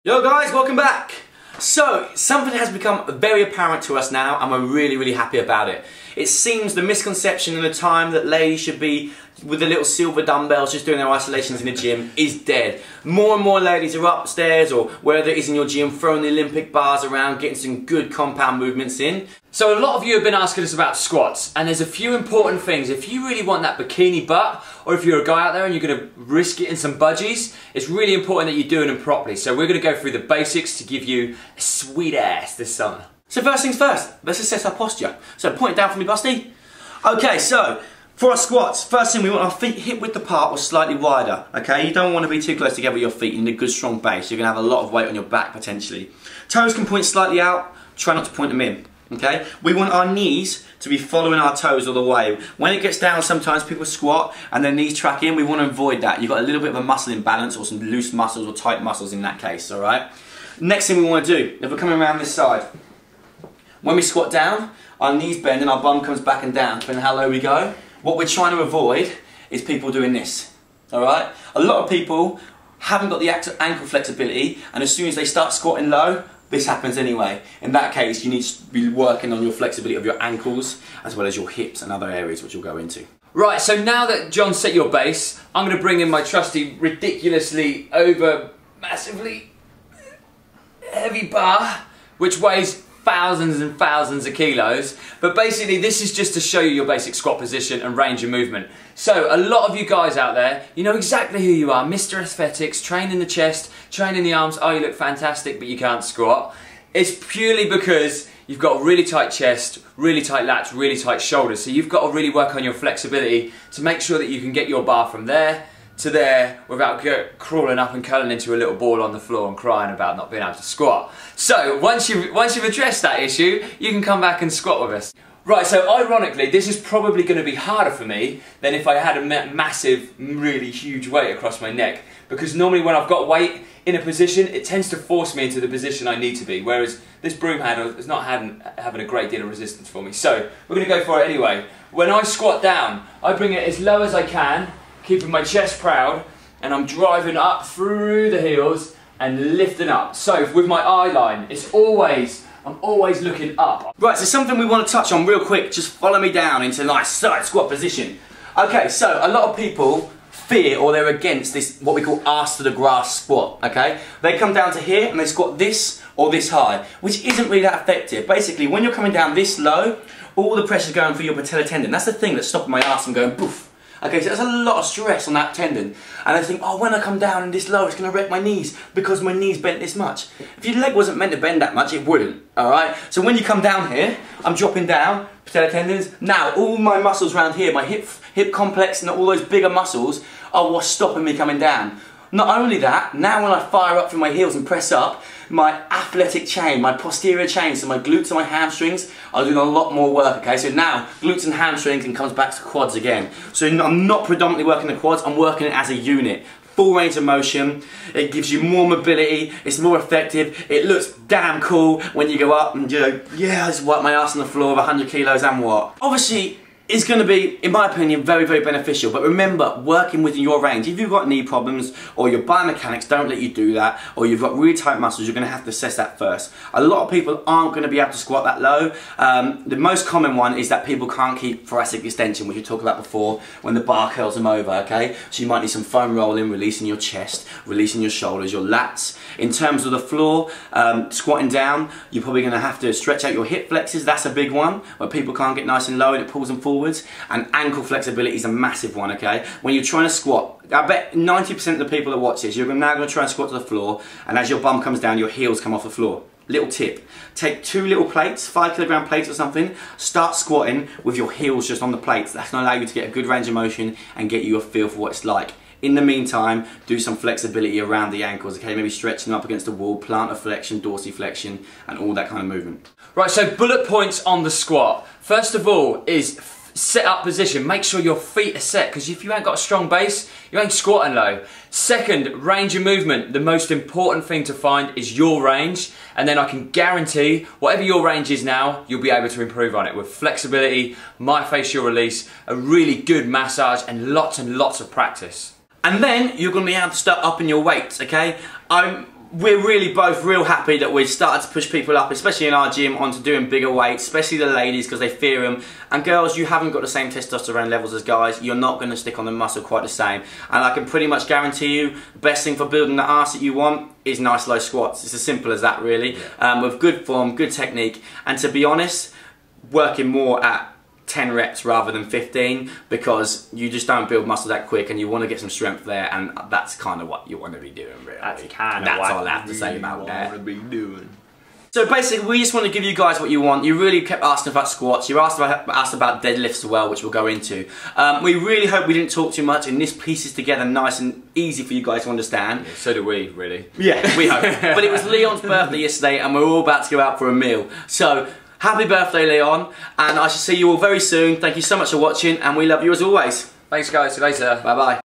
Yo guys, welcome back! So, something has become very apparent to us now and we're really happy about it. It seems the misconception in the time that ladies should be with the little silver dumbbells just doing their isolations in the gym is dead. More and more ladies are upstairs or wherever it is in your gym throwing the Olympic bars around, getting some good compound movements in. So a lot of you have been asking us about squats, and there's a few important things. If you really want that bikini butt, or if you're a guy out there and you're going to risk it in some budgies, it's really important that you're doing them properly. So we're going to go through the basics to give you a sweet ass this summer. So first things first, let's assess our posture. So point it down for me, Busty. Okay, so for our squats, first thing we want our feet hip width apart or slightly wider. Okay, you don't want to be too close together with your feet. You need a good strong base. You're going to have a lot of weight on your back potentially. Toes can point slightly out. Try not to point them in. Okay, we want our knees to be following our toes all the way. When it gets down, sometimes people squat and their knees track in. We want to avoid that. You've got a little bit of a muscle imbalance or some loose muscles or tight muscles in that case, all right? Next thing we want to do, if we're coming around this side, when we squat down, our knees bend and our bum comes back and down, depending on how low we go. What we're trying to avoid is people doing this, all right? A lot of people haven't got the ankle flexibility, and as soon as they start squatting low, this happens anyway. In that case, you need to be working on your flexibility of your ankles as well as your hips and other areas which we'll go into. Right, so now that John set your base, I'm going to bring in my trusty, ridiculously massively heavy bar, which weighs thousands and thousands of kilos. But basically this is just to show you your basic squat position and range of movement. So a lot of you guys out there, you know exactly who you are. Mr. Aesthetics, training the chest, training the arms. Oh, you look fantastic, but you can't squat. It's purely because you've got a really tight chest, really tight lats, really tight shoulders. So you've got to really work on your flexibility to make sure that you can get your bar from there to there without crawling up and curling into a little ball on the floor and crying about not being able to squat. So once you've addressed that issue, you can come back and squat with us. Right, so ironically, this is probably going to be harder for me than if I had a massive, really huge weight across my neck. Because normally when I've got weight in a position, it tends to force me into the position I need to be. Whereas this broom handle is not having a great deal of resistance for me. So we're going to go for it anyway. When I squat down, I bring it as low as I can, keeping my chest proud, and I'm driving up through the heels and lifting up. So with my eye line, I'm always looking up. Right, so something we want to touch on real quick, just follow me down into a nice side squat position. Okay, so a lot of people fear or they're against this, what we call arse to the grass squat, okay? They come down to here and they squat this or this high, which isn't really that effective. Basically, when you're coming down this low, all the pressure's going through your patellar tendon. That's the thing that's stopping my arse from going poof. Okay, so there's a lot of stress on that tendon. And I think, oh, when I come down and this low, it's going to wreck my knees because my knees bent this much. If your leg wasn't meant to bend that much, it wouldn't, alright? So when you come down here, I'm dropping down, patellar tendons. Now, all my muscles around here, my hip complex and all those bigger muscles are what's stopping me coming down. Not only that, now when I fire up through my heels and press up, my athletic chain, my posterior chain, so my glutes and my hamstrings are doing a lot more work, okay? So now, glutes and hamstrings and comes back to quads again. So I'm not predominantly working the quads, I'm working it as a unit. Full range of motion, it gives you more mobility, it's more effective, it looks damn cool when you go up and you go, yeah, I just wipe my ass on the floor with 100 kilos and what? Obviously, it's going to be, in my opinion, very beneficial. But remember, working within your range. If you've got knee problems or your biomechanics don't let you do that, or you've got really tight muscles, you're going to have to assess that first. A lot of people aren't going to be able to squat that low. The most common one is that people can't keep thoracic extension, which we talked about before, when the bar curls them over, okay? So you might need some foam rolling, releasing your chest, releasing your shoulders, your lats. In terms of the floor, squatting down, you're probably going to have to stretch out your hip flexors. That's a big one, where people can't get nice and low and it pulls them forward. And ankle flexibility is a massive one, okay? When you're trying to squat, I bet 90% of the people that watch this, you're now going to try and squat to the floor, and as your bum comes down, your heels come off the floor. Little tip, take 2 little plates, 5-kilogram plates or something, start squatting with your heels just on the plates. That's going to allow you to get a good range of motion and get you a feel for what it's like. In the meantime, do some flexibility around the ankles, okay? Maybe stretching up against the wall, plantar flexion, dorsiflexion, and all that kind of movement. Right, so bullet points on the squat. First of all is set up position. Make sure your feet are set, because if you ain't got a strong base, you ain't squatting low. Second, range of movement. The most important thing to find is your range, and then I can guarantee whatever your range is now, you'll be able to improve on it with flexibility, myofascial release, a really good massage, and lots of practice. And then you're going to be able to start upping your weights, okay? we're really both real happy that we've started to push people up, especially in our gym, onto doing bigger weights, especially the ladies because they fear them. And girls, you haven't got the same testosterone levels as guys. You're not going to stick on the muscle quite the same. And I can pretty much guarantee you, the best thing for building the arse that you want is nice low squats. It's as simple as that, really. With good form, good technique, and to be honest, working more at 10 reps rather than 15, because you just don't build muscle that quick and you want to get some strength there, and that's kind of what you want to be doing, really. That's kind of That's what all I have to say about that. want to be doing. So basically, we just want to give you guys what you want. You really kept asking about squats. You asked about deadlifts as well, which we'll go into. We really hope we didn't talk too much, and this pieces together nice and easy for you guys to understand. Yeah, so do we, really. Yeah, we hope. But it was Leon's birthday yesterday, and we're all about to go out for a meal. So, happy birthday, Leon, and I shall see you all very soon. Thank you so much for watching, and we love you as always. Thanks, guys. See you later. Bye-bye.